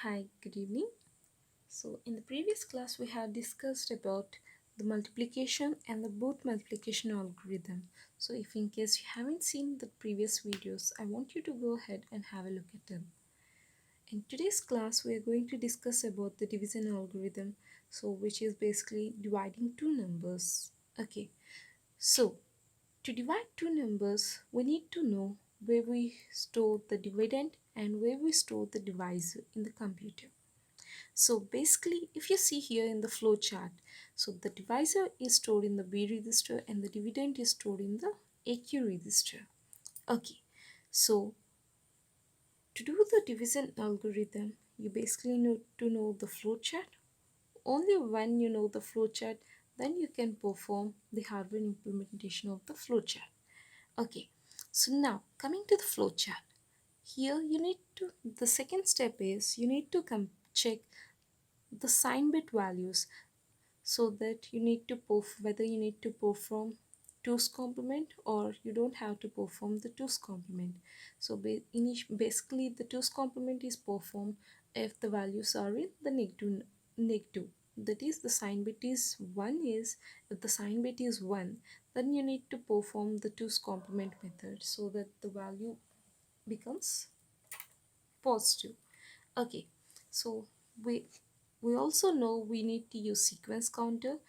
Hi, good evening. So, in the previous class, we have discussed about the multiplication and the both multiplication algorithm. So, if in case you haven't seen the previous videos, I want you to go ahead and have a look at them. In today's class, we are going to discuss about the division algorithm, so which is basically dividing two numbers. Okay, so to divide two numbers, we need to know where we store the dividend and where we store the divisor in the computer. So basically, if you see here in the flow chart, so the divisor is stored in the B register and the dividend is stored in the AQ register. Okay, so to do the division algorithm, you basically need to know the flow chart. Only when you know the flow chart, then you can perform the hardware implementation of the flow chart. Okay, so now coming to the flow chart. Here you need to, the second step is you need to check the sign bit values, so that you need to whether you need to perform 2's complement or you don't have to perform the 2's complement. So basically the 2's complement is performed if the values are in the negative, that is the sign bit is 1 is, if the sign bit is 1, then you need to perform the 2's complement method so that the value becomes positive. Okay, so we we also know we need to use sequence counter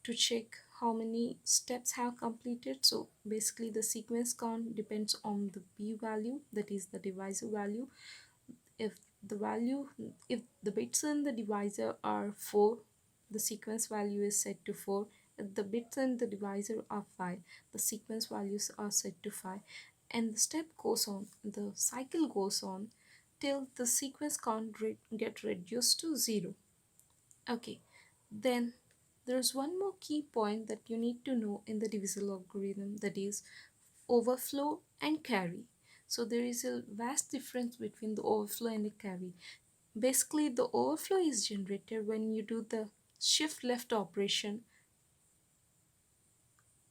to check how many steps have completed. So basically the sequence count depends on the b value, that is the divisor value. If the value, if the bits in the divisor are 4, the sequence value is set to 4. If the bits in the divisor are 5, the sequence values are set to 5. And the step goes on, the cycle goes on till the sequence count get reduced to 0. Okay, then there's one more key point that you need to know in the divisor algorithm, that is overflow and carry. So there is a vast difference between the overflow and the carry. Basically, the overflow is generated when you do the shift left operation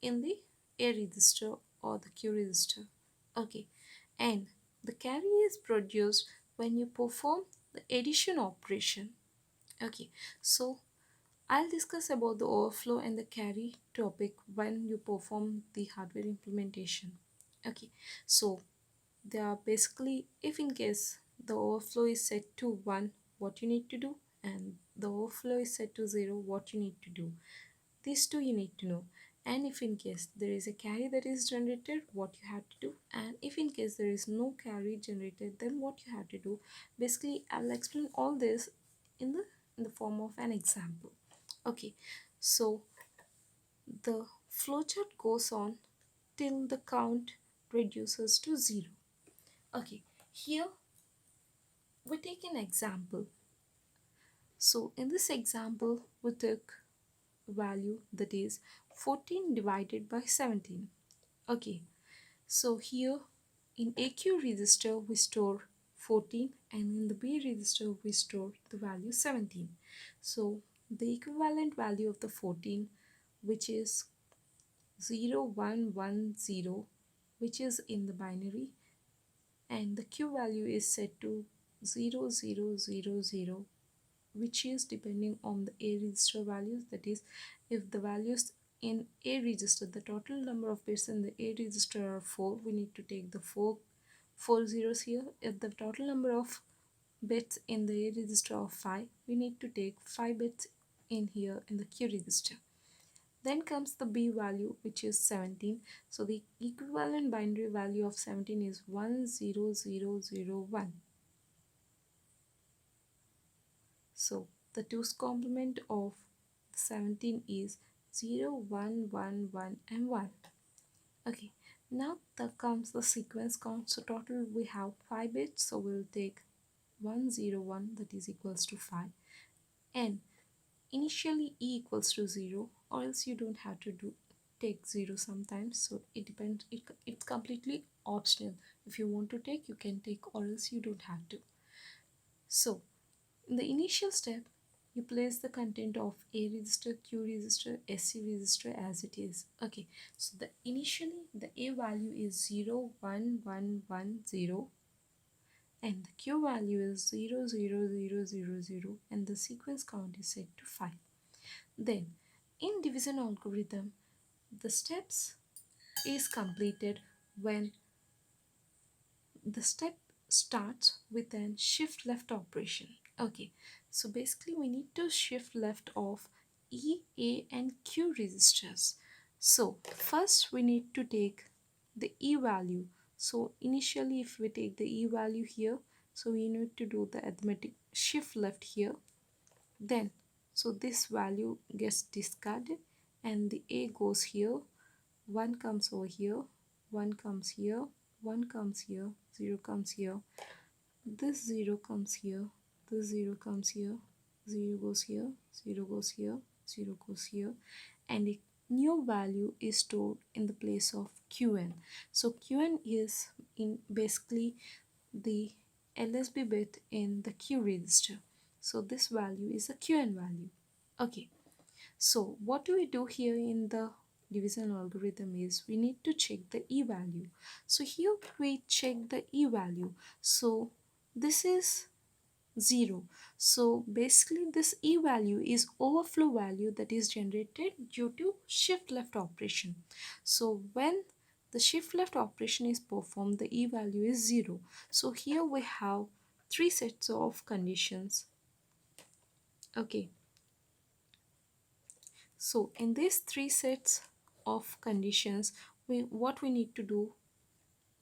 in the A register or the Q register. Okay, and the carry is produced when you perform the addition operation. Okay, so I'll discuss about the overflow and the carry topic when you perform the hardware implementation. Okay, so they are basically, if in case the overflow is set to 1, what you need to do, and the overflow is set to 0, what you need to do. These two you need to know. And if in case there is a carry that is generated, what you have to do, and if in case there is no carry generated, then what you have to do. Basically, I'll explain all this in the form of an example. Okay, so the flowchart goes on till the count reduces to 0. Okay, here we take an example. So in this example, we took value, that is 14 divided by 17. Okay, so here in AQ register we store 14 and in the B register we store the value 17. So the equivalent value of the 14, which is 0110, which is in the binary, and the Q value is set to 0000, which is depending on the A register values. That is, if the values in A register, the total number of bits in the A register are 4, we need to take the four zeros here. If the total number of bits in the A register are 5, we need to take 5 bits in here in the Q register. Then comes the B value, which is 17. So the equivalent binary value of 17 is 10001. So the 2's complement of 17 is 0, 1, 1, 1 and 1. Okay, now there comes the sequence count. So total we have 5 bits, so we'll take 101, that is equals to 5. And initially E equals to 0, or else you don't have to take 0 sometimes. So it depends, it's completely optional. If you want to take, you can take, or else you don't have to. So in the initial step, you place the content of A register, Q register, SC register as it is. Okay, so initially the A value is 0, 1, 1, 1, 0, and the q value is 0 0 0 0 0 and the sequence count is set to 5. Then in division algorithm, the steps is completed when the step starts with an shift left operation. Okay, so basically we need to shift left of E, A and Q registers. So first we need to take the E value. So initially if we take the E value here, so we need to do the arithmetic shift left here. Then so this value gets discarded and the A goes here, 1 comes over here, 1 comes here, 1 comes here, 0 comes here, this 0 comes here, this 0 comes here, 0 goes here, 0 goes here, 0 goes here, and a new value is stored in the place of Qn. So Qn is in basically the LSB bit in the Q register. So this value is a Qn value. Okay, so what do we do here in the division algorithm is we need to check the E value. So here we check the E value. So this is 0. So basically this E value is overflow value that is generated due to shift left operation. So when the shift left operation is performed, the E value is 0. So here we have 3 sets of conditions. Okay, so in these 3 sets of conditions, what we need to do,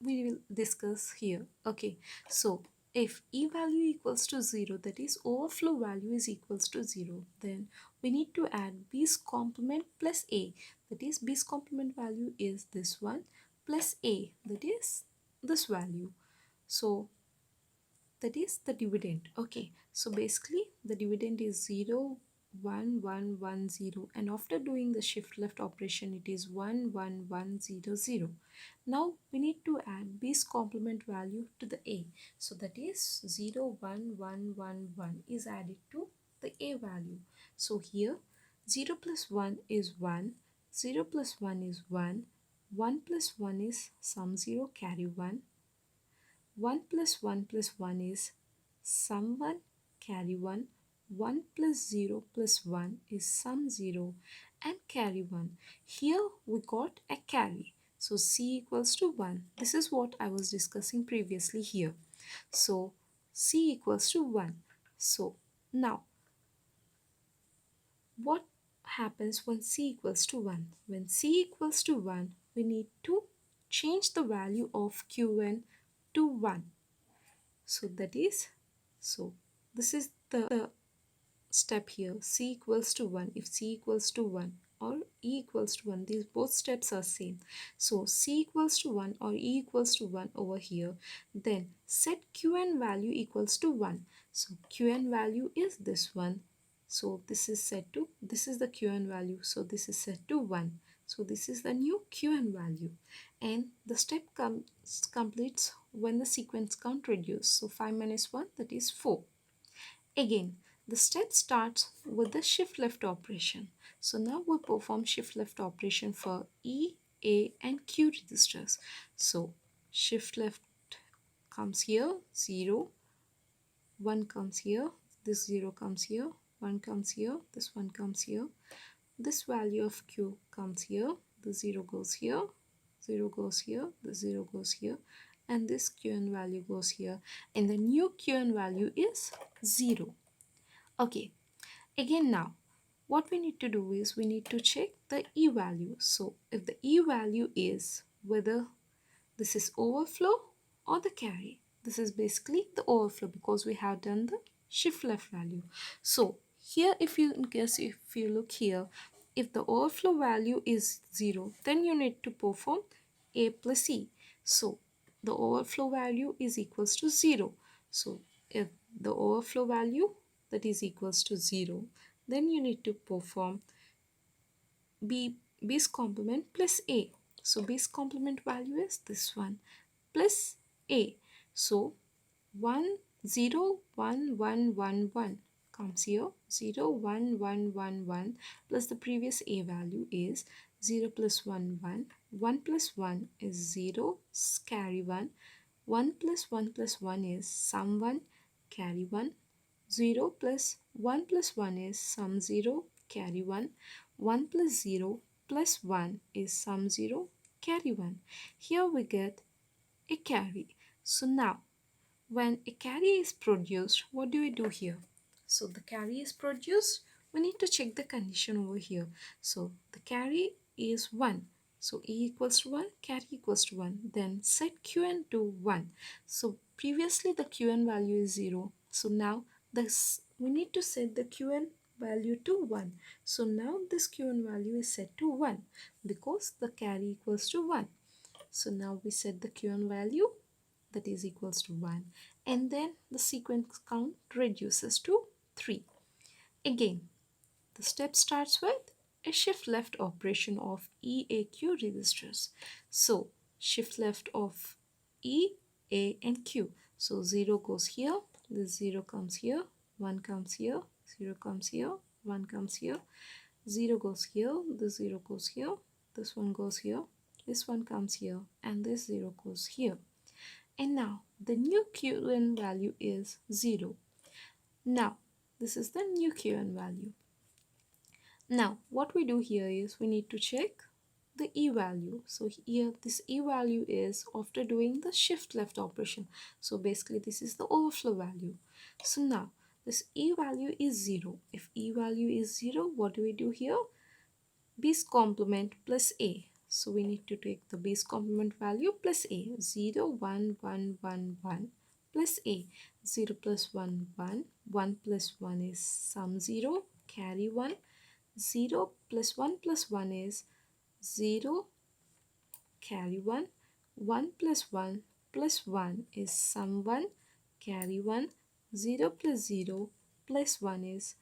we will discuss here. Okay, so if E value equals to 0, that is overflow value is equals to 0, then we need to add B's complement plus A, that is B's complement value is this one plus A, that is this value. So that is the dividend. Okay, so basically the dividend is 0 1 1 1 0, and after doing the shift left operation it is 1 1 1 0 0. Now we need to add B's complement value to the A, so that is 0 1 1 1 1 is added to the A value. So here 0 plus 1 is 1, 0 plus 1 is 1, 1 plus 1 is sum 0 carry 1, 1 plus 1 plus 1 is sum 1 carry 1, 1 plus 0 plus 1 is sum 0 and carry 1. Here we got a carry. So C equals to 1. This is what I was discussing previously here. So C equals to 1. So now what happens when C equals to 1? When C equals to 1, we need to change the value of Qn to 1. So that is, so this is the step here, C equals to 1. If C equals to 1 or E equals to 1, these both steps are same. So C equals to 1 or E equals to 1 over here, then set Qn value equals to 1. So Qn value is this one. So this is set to, this is the Qn value. So this is set to 1. So this is the new Qn value. And the step completes when the sequence count reduces. So 5 minus 1, that is 4. Again, the step starts with the shift left operation. So now we perform shift left operation for E, A and Q registers. So shift left comes here, 0, 1 comes here, this 0 comes here, 1 comes here, this 1 comes here, this value of Q comes here, the 0 goes here, 0 goes here, the 0 goes here, and this Qn value goes here, and the new Qn value is 0. Okay, again now what we need to do is we need to check the E value. So if the E value is whether this is overflow or the carry, this is basically the overflow because we have done the shift left value. So here if you, in case if you look here, if the overflow value is 0, then you need to perform A plus E. So the overflow value is equals to 0. So if the overflow value that is equals to 0, then you need to perform B's complement plus A. So B's complement value is this one plus A. So 1 0 1 1 1 1 comes here, 0 1 1 1 1 plus the previous A value is 0 plus 1 1, 1 plus 1 is 0 carry 1, 1 plus 1 is sum 1, carry 1. 0 plus 1 plus 1 is sum 0, carry 1. 1 plus 0 plus 1 is sum 0, carry 1. Here we get a carry. So now, when a carry is produced, what do we do here? So the carry is produced, we need to check the condition over here. So the carry is 1. So E equals to 1, carry equals to 1. Then set Qn to 1. So previously the Qn value is 0. So now we need to set the Qn value to 1. So now this Qn value is set to 1 because the carry equals to 1. So now we set the Qn value, that is equals to 1, and then the sequence count reduces to 3. Again, the step starts with a shift left operation of EAQ registers. So shift left of E, A and Q. So 0 goes here, this 0 comes here, 1 comes here, 0 comes here, 1 comes here, 0 goes here, this 0 goes here, this one goes here, this one comes here, and this 0 goes here. And now the new Qn value is 0. Now this is the new Qn value. Now what we do here is we need to check the E value. So here this E value is after doing the shift left operation. So basically this is the overflow value. So now this E value is 0. If E value is 0, what do we do here? B's complement plus A. So we need to take the base complement value plus A. 0, 1, 1, 1, 1 plus A. 0 plus 1, 1. 1 plus 1 is sum 0, carry 1. 0 plus 1 is 0, carry 1. 1 plus 1 is sum 1, carry 1. 0 plus 0 plus 1 is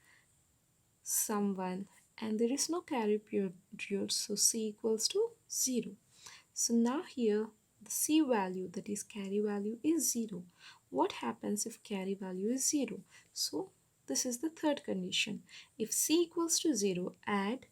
sum 1, and there is no carry period, so C equals to 0. So now here the C value, that is carry value, is 0. What happens if carry value is 0? So this is the third condition. If C equals to 0, add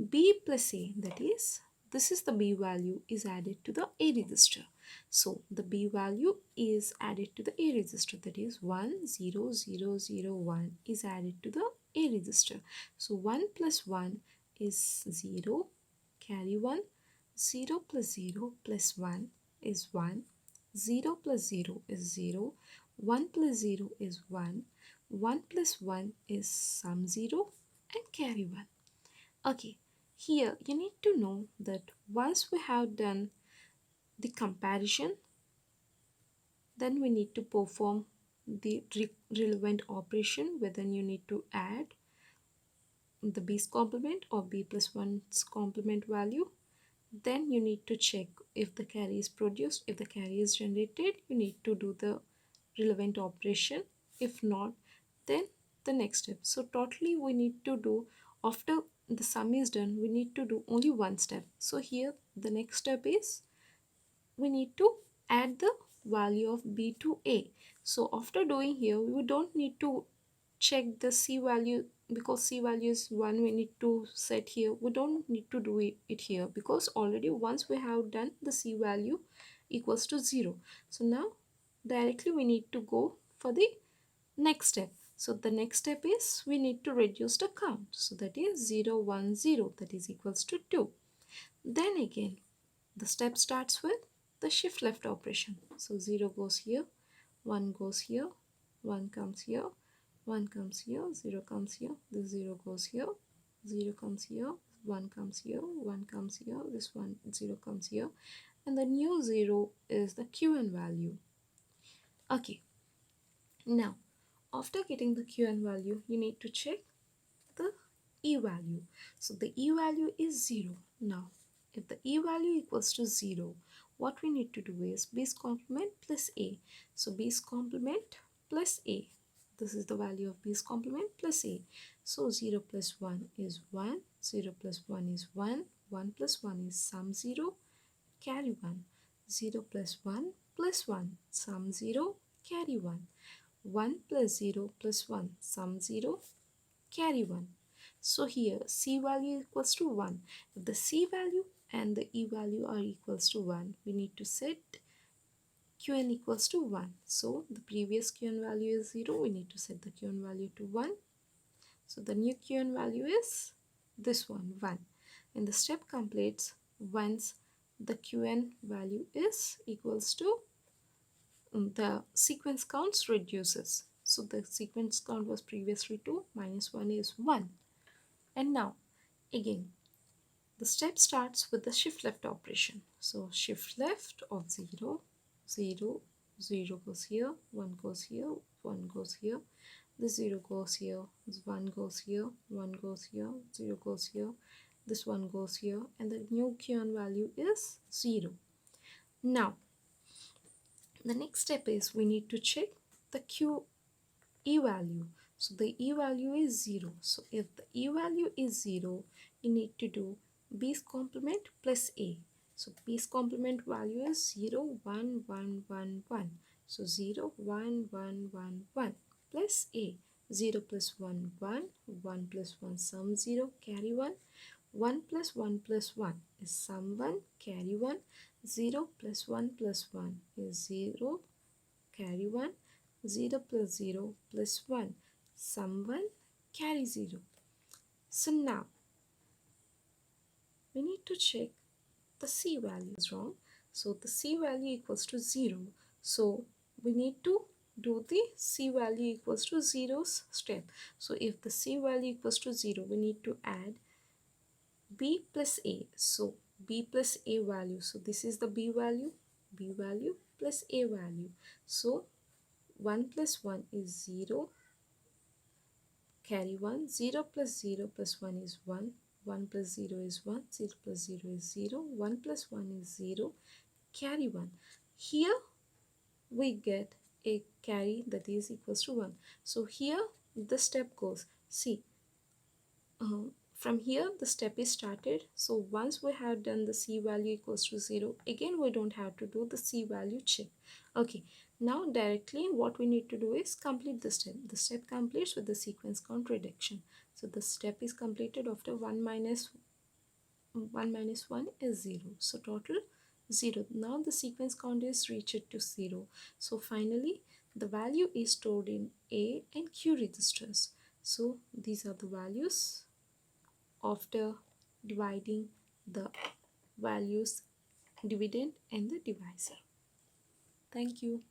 B plus A, that is this is the B value is added to the A register. So the B value is added to the A register, that is 1, 0, 0, 0, 1 is added to the A register. So 1 plus 1 is 0, carry 1. 0 plus 0 plus 1 is 1. 0 plus 0 is 0. 1 plus 0 is 1. 1 plus 1 is sum 0 and carry 1. Okay, here you need to know that once we have done the comparison, then we need to perform the relevant operation, whether you need to add the b's complement or b plus 1's complement value. Then you need to check if the carry is produced. If the carry is generated, you need to do the relevant operation. If not, then the next step. So totally we need to do, after the sum is done, we need to do only one step. So here the next step is we need to add the value of b to a. So after doing here, we don't need to check the c value, because c value is 1, we need to set here. We don't need to do it here because already once we have done, the c value equals to 0. So now directly we need to go for the next step. So the next step is we need to reduce the count. So that is 0, 1, 0, that is equals to 2. Then again the step starts with the shift left operation. So 0 goes here, 1 goes here, 1 comes here, 1 comes here, 0 comes here, this 0 goes here, 0 comes here, 1 comes here, 1 comes here, this one 0 comes here, and the new 0 is the Qn value. Okay, now after getting the Qn value, you need to check the E value. So the E value is 0. Now if the E value equals to 0, what we need to do is b's complement plus A. So b's complement plus A, this is the value of b's complement plus A. So 0 plus 1 is 1, 0 plus 1 is 1, 1 plus 1 is sum 0, carry 1. 0 plus 1 plus 1, sum 0, carry 1. 1 plus 0 plus 1, sum 0, carry 1. So here C value equals to 1. If the C value and the E value are equals to 1, we need to set Qn equals to 1. So the previous Qn value is 0. We need to set the Qn value to 1. So the new Qn value is this one, 1. And the step completes once the Qn value is equals to the sequence counts reduces. So the sequence count was previously 2, minus 1 is 1. And now again the step starts with the shift left operation. So shift left of 0, 0, 0 goes here, 1 goes here, 1 goes here, this 0 goes here, this 1 goes here, 1 goes here, 0 goes here, this 1 goes here, and the new Qn value is 0. Now the next step is we need to check the E value. So the E value is 0. So if the E value is 0, you need to do B's complement plus A. So B's complement value is 0, 1, 1, 1, 1. So 0, 1, 1, 1, 1 plus A. 0 plus 1, 1, 1 plus 1, sum 0, carry 1. 1 plus 1 plus 1 is sum 1, carry 1. 0 plus 1 plus 1 is 0, carry 1. 0 plus 0 plus 1, sum 1, carry 0. So now we need to check the C value is wrong. So the C value equals to 0. So we need to do the C value equals to 0's step. So if the C value equals to 0, we need to add B plus A. So B plus A value. So this is the B value plus A value. So 1 plus 1 is 0, carry 1. 0 plus 0 plus 1 is 1. 1 plus 0 is 1. 0 plus 0 is 0. 1 plus 1 is 0. Carry 1. Here we get a carry that is equals to 1. So here the step goes. See, from here the step is started. So once we have done the C value equals to 0, again we don't have to do the C value check. Okay, now directly what we need to do is complete the step. The step completes with the sequence count reduction. So the step is completed after 1 minus 1 is 0. So total 0. Now the sequence count is reached to 0. So finally the value is stored in A and Q registers. So these are the values after dividing the values dividend and the divisor. Thank you.